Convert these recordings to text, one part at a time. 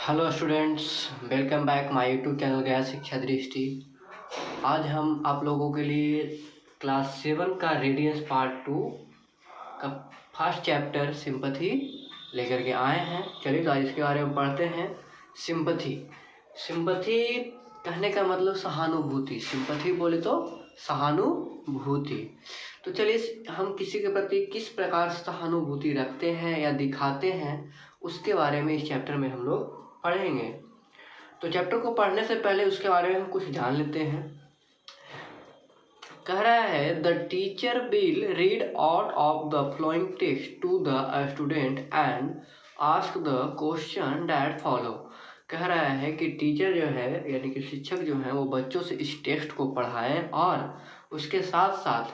Hello students, welcome back my YouTube channel गया शिक्षा दृष्टि। आज हम आप लोगों के लिए क्लास 7 का रेडियंस पार्ट 2 का फर्स्ट चैप्टर सिंपथी लेकर के आए हैं। चलिए तो आज इसके बारे में पढ़ते हैं। सिंपथी कहने का मतलब सहानुभूति। सिंपथी बोले तो सहानुभूति। तो चलिए हम किसी के प्रति किस प्रकार सहानुभूति रखते हैं या दिखाते हैं उसके बारे में इस चैप्टर में हम लोग पढ़ेंगे। तो चैप्टर को पढ़ने से पहले उसके बारे में हम कुछ जान लेते हैं। कह रहा है the teacher will read out of the flowing text to the student and ask the question that follow. कह रहा है कि टीचर जो है यानी कि शिक्षक जो है वो बच्चों से इस टेक्स्ट को पढ़ाएं और उसके साथ साथ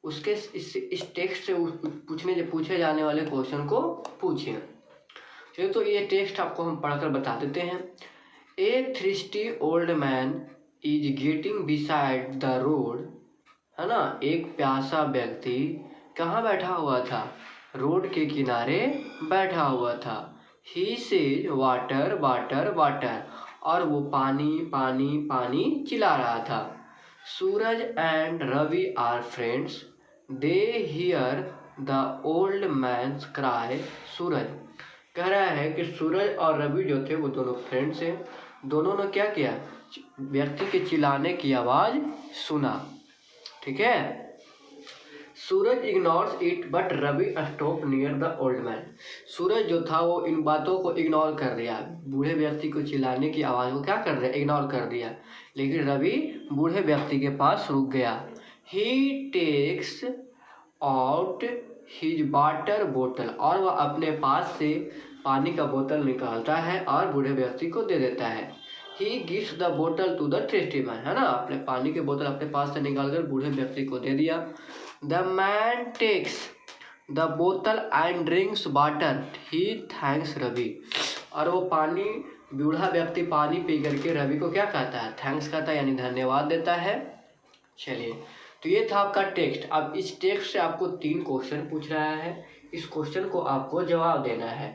उसके इस टेक्स्ट से पूछे जाने वाले क्वेश्चन को पूछें। चलिए तो ये टेक्स्ट आपको हम पढ़कर बता देते हैं। A thirsty old man is getting beside the road, है ना। एक प्यासा व्यक्ति कहाँ बैठा हुआ था? रोड के किनारे बैठा हुआ था। He says water water water, और वो पानी पानी पानी चिल्ला रहा था। Suraj and Ravi are friends, they hear the old man's cry. Suraj कह रहा है कि सूरज और रवि जो थे वो दोनों फ्रेंड्स हैं। दोनों ने क्या किया? व्यक्ति के चिल्लाने की आवाज़ सुना। ठीक है। Suraj ignores it but Ravi stop near the old man. Suraj जो था वो इन बातों को इग्नोर कर दिया। बूढ़े व्यक्ति को चिल्लाने की आवाज़ को क्या कर दिया? इग्नोर कर दिया। लेकिन रवि बूढ़े व्यक्ति के पास रुक गया। ही टेक्स आउट हिज वाटर बोतल, और वह अपने पास से पानी का बोतल निकालता है और बूढ़े व्यक्ति को दे देता है। ही गिव्स द बोतल टू द थ्रिस्टी मैन, है ना। अपने पानी की बोतल अपने पास से निकालकर बूढ़े व्यक्ति को दे दिया। द मैन टेक्स द बोतल and drinks water, he thanks Ravi, और वो पानी बूढ़ा व्यक्ति पानी पी करके रवि को क्या कहता है? थैंक्स कहता है, यानी धन्यवाद देता है। चलिए तो ये था आपका टेक्स्ट। अब इस टेक्स्ट से आपको 3 क्वेश्चन पूछ रहा है। इस क्वेश्चन को आपको जवाब देना है।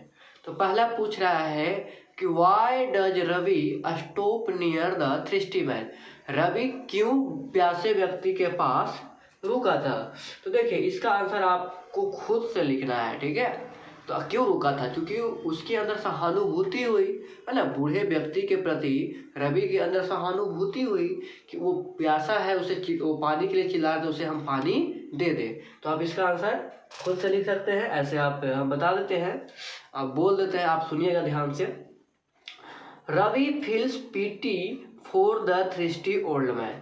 तो पहला पूछ रहा है कि why does Ravi stop near the thirsty man. Ravi क्यों प्यासे व्यक्ति के पास रुका था? तो देखिए इसका आंसर आपको खुद से लिखना है। ठीक है। तो क्यों रुका था? क्योंकि उसके अंदर सहानुभूति हुई, है ना। बूढ़े व्यक्ति के प्रति रवि के अंदर सहानुभूति हुई कि वो प्यासा है, उसे वो पानी के लिए चिल्ला रहे, उसे हम पानी दे दे। तो आप इसका आंसर खुद से लिख सकते हैं। ऐसे आप हम बता देते हैं, आप बोल देते हैं, आप सुनिएगा ध्यान से। Ravi feels pity for the thirsty old man,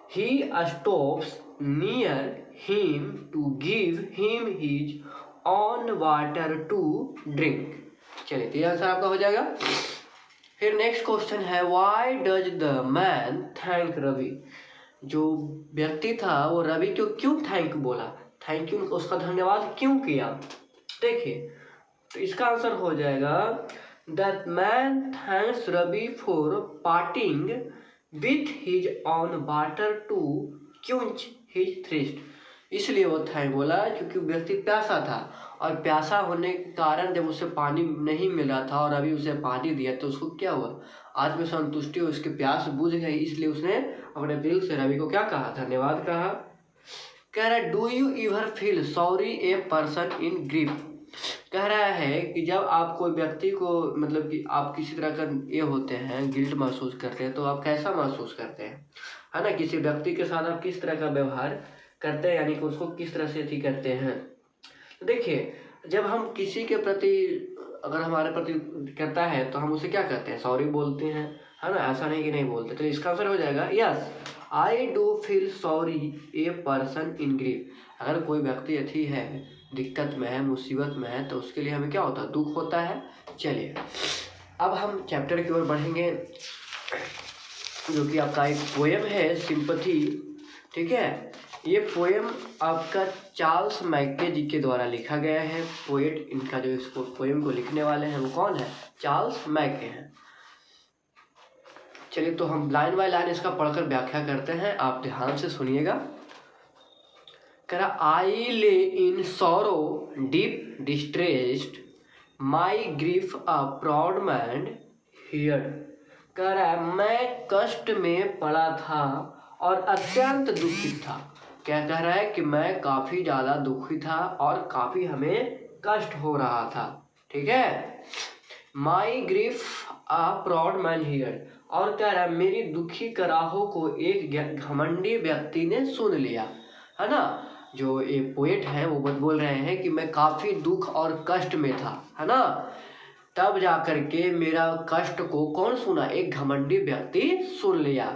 he stops near him to give him his own water to drink. चलिए तो ये आंसर आपका हो जाएगा। फिर नेक्स्ट क्वेश्चन है why does the man thank Ravi. जो व्यक्ति था वो रवि को क्यों थैंक बोला? थैंक यू, उसका धन्यवाद क्यों किया? देखिए तो इसका आंसर हो जाएगा that man thanks Ravi for parting with his own water to quench his thirst. इसलिए वो थैंक बोला क्योंकि व्यक्ति प्यासा था, और प्यासा होने के कारण जब उसे पानी नहीं मिल रहा था और अभी उसे पानी दिया तो उसको क्या हुआ? आत्मसंतुष्टि, उसकी प्यास बुझ गई। इसलिए उसने अपने दिल से रवि को क्या कहा? धन्यवाद कहा। कह रहा है do you ever feel sorry a person in grief. कह रहा है कि जब आप कोई व्यक्ति को मतलब कि आप किसी तरह का ये होते हैं, गिल्ट महसूस करते हैं, तो आप कैसा महसूस करते हैं, है ना। किसी व्यक्ति के साथ आप किस तरह का व्यवहार करते हैं, यानी कि उसको किस तरह से थी करते हैं। तो देखिए जब हम किसी के प्रति अगर हमारे प्रति करता है तो हम उसे क्या कहते हैं? सॉरी बोलते हैं, है ना। ऐसा नहीं कि नहीं बोलते। तो इसका आंसर हो जाएगा yes, I do feel sorry a person in grief. अगर कोई व्यक्ति अथी है, दिक्कत में है, मुसीबत में है, तो उसके लिए हमें क्या होता है? दुख होता है। चलिए अब हम चैप्टर की ओर बढ़ेंगे, जो कि आपका एक पोएम है सिंपथी। ठीक है। ये पोएम आपका चार्ल्स मैके जी के द्वारा लिखा गया है। पोएट इनका जो इसको पोएम को लिखने वाले हैं वो कौन है? चार्ल्स मैके हैं। चलिए तो हम लाइन बाय लाइन इसका पढ़कर व्याख्या करते हैं, आप ध्यान से सुनिएगा। कह रहा I lay in sorrow deep distressed, my grief a proud man hear. कह रहा है मैं कष्ट में पड़ा था और अत्यंत दुखित था। क्या कह रहा है कि मैं काफ़ी ज़्यादा दुखी था और काफ़ी हमें कष्ट हो रहा था। ठीक है, my grief a proud man hear. और कह रहा है मेरी दुखी कराहों को एक घमंडी व्यक्ति ने सुन लिया, है ना। जो एक पोएट है वो बोल रहे हैं कि मैं काफ़ी दुख और कष्ट में था, है ना। तब जा कर के मेरा कष्ट को कौन सुना, एक घमंडी व्यक्ति सुन लिया।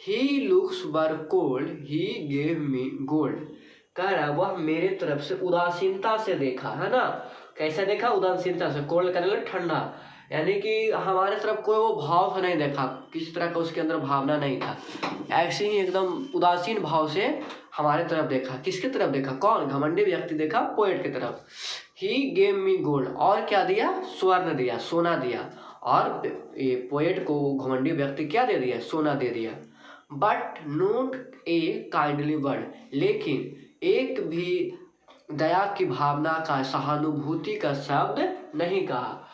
He looks were cold he gave me gold. कह रहा वह मेरे तरफ से उदासीनता से देखा, है ना। कैसे देखा, उदासीनता से। कोल्ड का मतलब ठंडा, यानी कि हमारे तरफ कोई वो भाव से नहीं देखा, किसी तरह का उसके अंदर भावना नहीं था। ऐसे ही एकदम उदासीन भाव से हमारे तरफ देखा। किसकी तरफ देखा, कौन, घमंडी व्यक्ति देखा पोएट की तरफ। ही गेव मी गोल्ड, और क्या दिया, स्वर्ण दिया, सोना दिया। और ये पोएट को घमंडी व्यक्ति क्या दे दिया, सोना दे दिया। But note A kindly word, लेकिन एक भी दया की भावना का, सहानुभूति का शब्द नहीं कहा।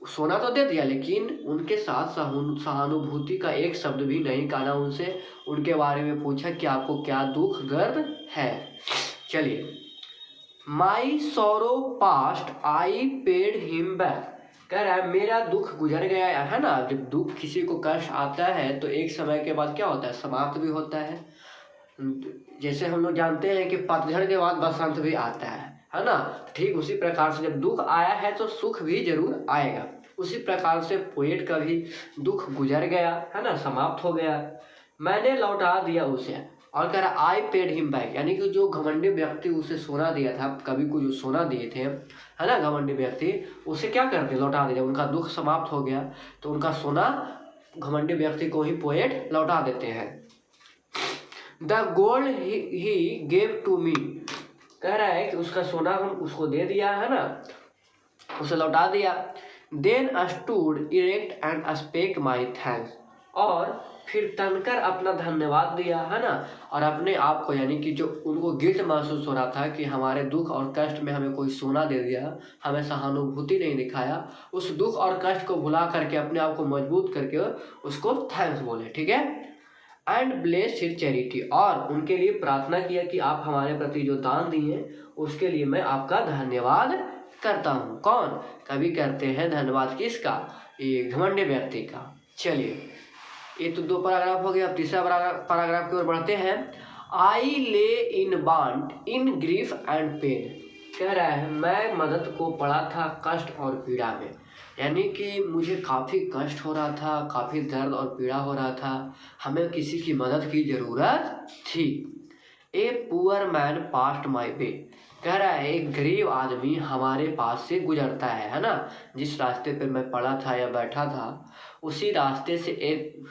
सोना तो दे दिया लेकिन उनके साथ सहानुभूति का एक शब्द भी नहीं कहा, ना उनसे उनके बारे में पूछा कि आपको क्या दुख दर्द है। चलिए, माई सोरो past I paid him back. कह रहा है मेरा दुख गुजर गया है ना। जब दुख किसी को कष्ट आता है तो एक समय के बाद क्या होता है, समाप्त भी होता है। जैसे हम लोग जानते हैं कि पतझड़ के बाद बसंत भी आता है ना। ठीक उसी प्रकार से जब दुख आया है तो सुख भी जरूर आएगा। उसी प्रकार से पोएट का भी दुख गुजर गया, है ना, समाप्त हो गया। मैंने लौटा दिया उसे। और कह रहा आई पेड हिम बैक, यानी कि जो घमंडी व्यक्ति उसे सोना दिया था, कवि को जो सोना दिए थे, है ना, घमंडी व्यक्ति, उसे क्या कर दिया, लौटा दिया। उनका दुख समाप्त हो गया तो उनका सोना घमंडी व्यक्ति को ही पोएट लौटा देते हैं। The gold he gave to me. कह रहा है कि उसका सोना हम उसको दे दिया, है ना, उसे लौटा दिया। Then stood erect and spake my thanks. और फिर तनकर अपना धन्यवाद दिया, है ना। और अपने आप को, यानी कि जो उनको गिल्ट महसूस हो रहा था कि हमारे दुख और कष्ट में हमें कोई सोना दे दिया, हमें सहानुभूति नहीं दिखाया, उस दुख और कष्ट को भुला करके अपने आप को मजबूत करके उसको थैंक्स बोले। ठीक है, एंड ब्लेस हिज चैरिटी। और उनके लिए प्रार्थना किया कि आप हमारे प्रति जो दान दिए उसके लिए मैं आपका धन्यवाद करता हूँ। कौन, कवि करते हैं धन्यवाद किसका, ये घमंडी व्यक्ति का। चलिए, ये तो दो पैराग्राफ हो गया। अब तीसरा पैराग्राफ की ओर बढ़ते हैं। आई ले इन बांट इन ग्रीफ एंड पेन। कह रहा है मैं मदद को पड़ा था कष्ट और पीड़ा में, यानी कि मुझे काफ़ी कष्ट हो रहा था, काफ़ी दर्द और पीड़ा हो रहा था, हमें किसी की मदद की ज़रूरत थी। ए पुअर मैन पास्ट माई वे। कह रहा है एक गरीब आदमी हमारे पास से गुजरता है ना। जिस रास्ते पर मैं पड़ा था या बैठा था उसी रास्ते से एक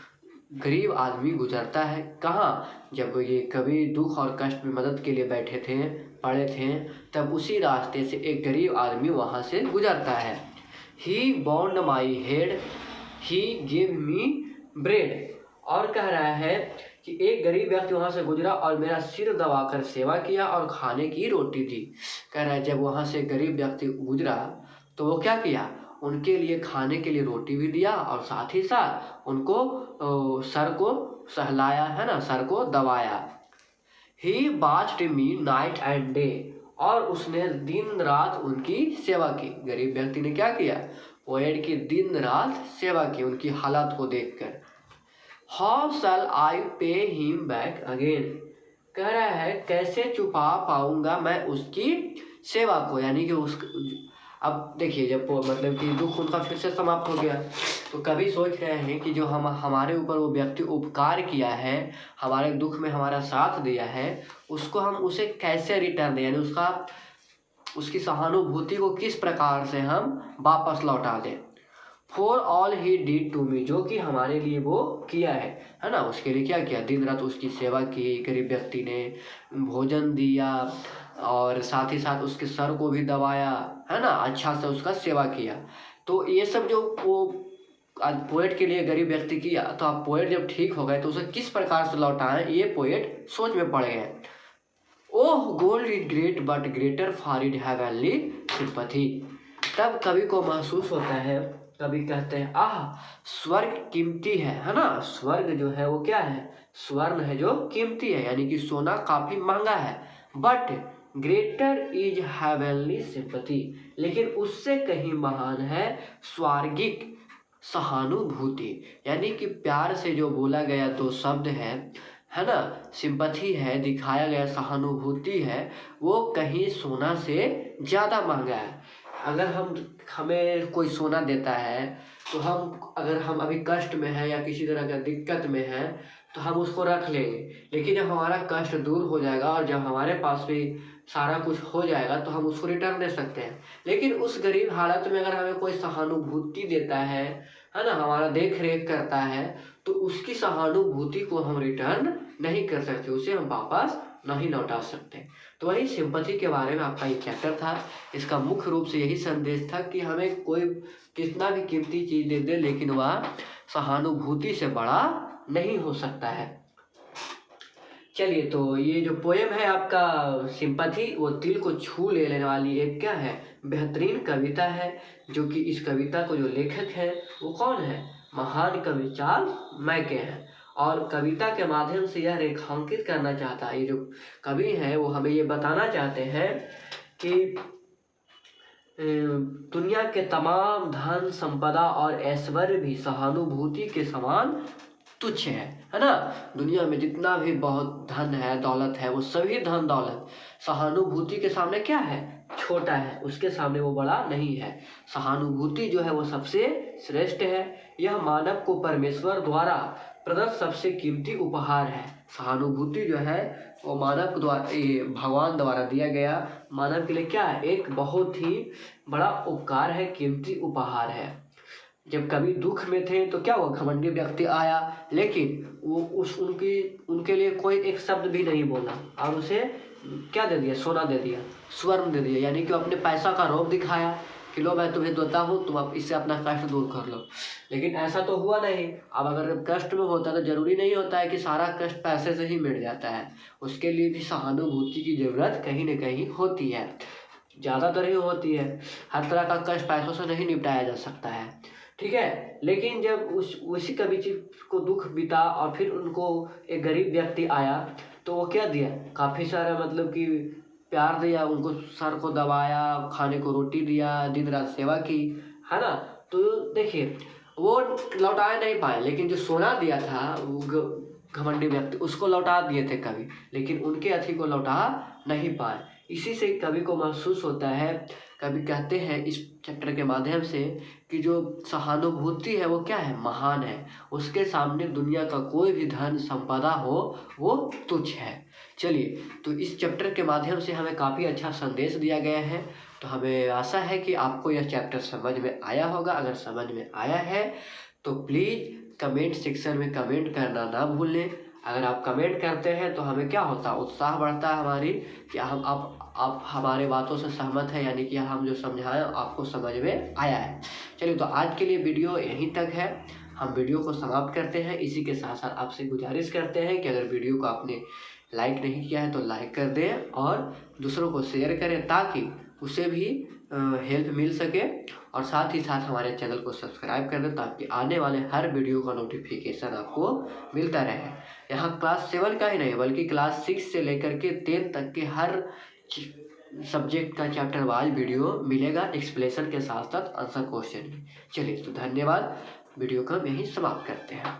गरीब आदमी गुजरता है। कहाँ, जब ये कभी दुख और कष्ट में मदद के लिए बैठे थे, पड़े थे, तब उसी रास्ते से एक गरीब आदमी वहाँ से गुजरता है। He bound my head he give me bread. और कह रहा है कि एक गरीब व्यक्ति वहाँ से गुजरा और मेरा सिर दबाकर सेवा किया और खाने की रोटी दी। कह रहा है जब वहाँ से गरीब व्यक्ति गुजरा तो वो क्या किया, उनके लिए खाने के लिए रोटी भी दिया और साथ ही साथ उनको सर को सहलाया, है ना, सर को दबाया। He watched me night and day. और उसने दिन रात उनकी सेवा की। गरीब व्यक्ति ने क्या किया, पोएट की दिन रात सेवा की उनकी हालत को देखकर। How shell I pay him back again. कह रहा है कैसे चुका पाऊंगा मैं उसकी सेवा को, यानी कि उस अब देखिए जब मतलब कि दुख उनका फिर से समाप्त हो गया तो कभी सोच रहे हैं कि जो हमारे ऊपर वो व्यक्ति उपकार किया है, हमारे दुख में हमारा साथ दिया है, उसको हम उसे कैसे रिटर्न दें, यानी उसकी सहानुभूति को किस प्रकार से हम वापस लौटा दें। For all he did to me, जो कि हमारे लिए वो किया है ना, उसके लिए क्या किया, दिन रात उसकी सेवा की, गरीब व्यक्ति ने भोजन दिया और साथ ही साथ उसके सर को भी दबाया, है ना, अच्छा से उसका सेवा किया। तो ये सब जो वो आज पोएट के लिए गरीब व्यक्ति किया, तो आप पोएट जब ठीक हो गए तो उसे किस प्रकार से लौटाएं, ये पोएट सोच में पड़ गए। Oh gold is great but greater for it heavenly sympathy. तब कवि को महसूस होता है, कभी कहते हैं आह स्वर्ग कीमती है ना। स्वर्ग जो है वो क्या है, स्वर्ण है जो कीमती है, यानी कि सोना काफी महंगा है। But greater is heavenly sympathy, लेकिन उससे कहीं महान है स्वर्गिक सहानुभूति। यानी कि प्यार से जो बोला गया दो शब्द है ना, सिंपैथी है, दिखाया गया सहानुभूति है, वो कहीं सोना से ज़्यादा महंगा है। अगर हमें कोई सोना देता है तो अगर हम अभी कष्ट में हैं या किसी तरह का दिक्कत में हैं तो हम उसको रख लेंगे, लेकिन जब हमारा कष्ट दूर हो जाएगा और जब हमारे पास भी सारा कुछ हो जाएगा तो हम उसको रिटर्न दे सकते हैं। लेकिन उस गरीब हालत में अगर हमें कोई सहानुभूति देता है ना, हमारा देख रेख करता है, तो उसकी सहानुभूति को हम रिटर्न नहीं कर सकते, उसे हम वापस नहीं लौटा सकते। तो वही सिंपैथी के बारे में आपका एक चैप्टर था। इसका मुख्य रूप से यही संदेश था कि हमें कोई कितना भी कीमती चीज़ दे दे, लेकिन वह सहानुभूति से बड़ा नहीं हो सकता है। चलिए, तो ये जो पोएम है आपका सिंपैथी, वो दिल को छू लेने वाली एक क्या है, बेहतरीन कविता है। जो कि इस कविता को जो लेखक है वो कौन है, महान कवि चार्ल्स मैके हैं। और कविता के माध्यम से यह रेखांकित करना चाहता है, ये जो कवि है वो हमें ये बताना चाहते हैं कि दुनिया के तमाम धन संपदा और ऐश्वर्य भी सहानुभूति के समान तुच्छ है ना। दुनिया में जितना भी बहुत धन है, दौलत है, वो सभी धन दौलत सहानुभूति के सामने क्या है, छोटा है, उसके सामने वो बड़ा नहीं है। सहानुभूति जो है वो सबसे श्रेष्ठ है। यह मानव को परमेश्वर द्वारा प्रदत्त सबसे कीमती उपहार है। सहानुभूति जो है वो मानव द्वारा, भगवान द्वारा दिया गया मानव के लिए क्या है, एक बहुत ही बड़ा उपकार है, कीमती उपहार है। जब कभी दुख में थे तो क्या हुआ, घमंडी व्यक्ति आया, लेकिन वो उनके लिए कोई एक शब्द भी नहीं बोला और उसे क्या दे दिया, सोना दे दिया, स्वर्ण दे दिया। यानी कि अपने पैसा का रौब दिखाया कि लो मैं तुम्हें देता हूँ, तुम अब इससे अपना कष्ट दूर कर लो। लेकिन ऐसा तो हुआ नहीं। अब अगर कष्ट में होता तो जरूरी नहीं होता है कि सारा कष्ट पैसे से ही मिट जाता है, उसके लिए भी सहानुभूति की जरूरत कहीं ना कहीं होती है, ज़्यादातर ही होती है। हर तरह का कष्ट पैसों से नहीं निपटाया जा सकता है, ठीक है। लेकिन जब उसी कवि को दुख बीता और फिर उनको एक गरीब व्यक्ति आया तो वो क्या दिया, काफ़ी सारा मतलब कि प्यार दिया, उनको सर को दबाया, खाने को रोटी दिया, दिन रात सेवा की, है ना। तो देखिए वो लौटा नहीं पाए, लेकिन जो सोना दिया था वो घमंडी व्यक्ति उसको लौटा दिए थे कवि, लेकिन उनके अथी को लौटा नहीं पाए। इसी से कवि को महसूस होता है, कवि कहते हैं इस चैप्टर के माध्यम से कि जो सहानुभूति है वो क्या है, महान है, उसके सामने दुनिया का कोई भी धन संपदा हो वो तुच्छ है। चलिए, तो इस चैप्टर के माध्यम से हमें काफ़ी अच्छा संदेश दिया गया है। तो हमें आशा है कि आपको यह चैप्टर समझ में आया होगा। अगर समझ में आया है तो प्लीज़ कमेंट सेक्शन में कमेंट करना ना भूलें। अगर आप कमेंट करते हैं तो हमें क्या होता है, उत्साह बढ़ता है हमारी कि आप हमारे बातों से सहमत हैं, यानी कि हम जो समझाएं आपको समझ में आया है। चलिए, तो आज के लिए वीडियो यहीं तक है, हम वीडियो को समाप्त करते हैं। इसी के साथ साथ आपसे गुजारिश करते हैं कि अगर वीडियो को आपने लाइक नहीं किया है तो लाइक कर दें और दूसरों को शेयर करें, ताकि उसे भी हेल्प मिल सके। और साथ ही साथ हमारे चैनल को सब्सक्राइब कर दें, ताकि आने वाले हर वीडियो का नोटिफिकेशन आपको मिलता रहे। यहाँ क्लास 7 का ही नहीं बल्कि क्लास 6 से लेकर के 10 तक के हर सब्जेक्ट का चैप्टर वाइज वीडियो मिलेगा, एक्सप्लेनेशन के साथ साथ आंसर क्वेश्चन भी। चलिए, तो धन्यवाद, वीडियो को हम यहीं समाप्त करते हैं।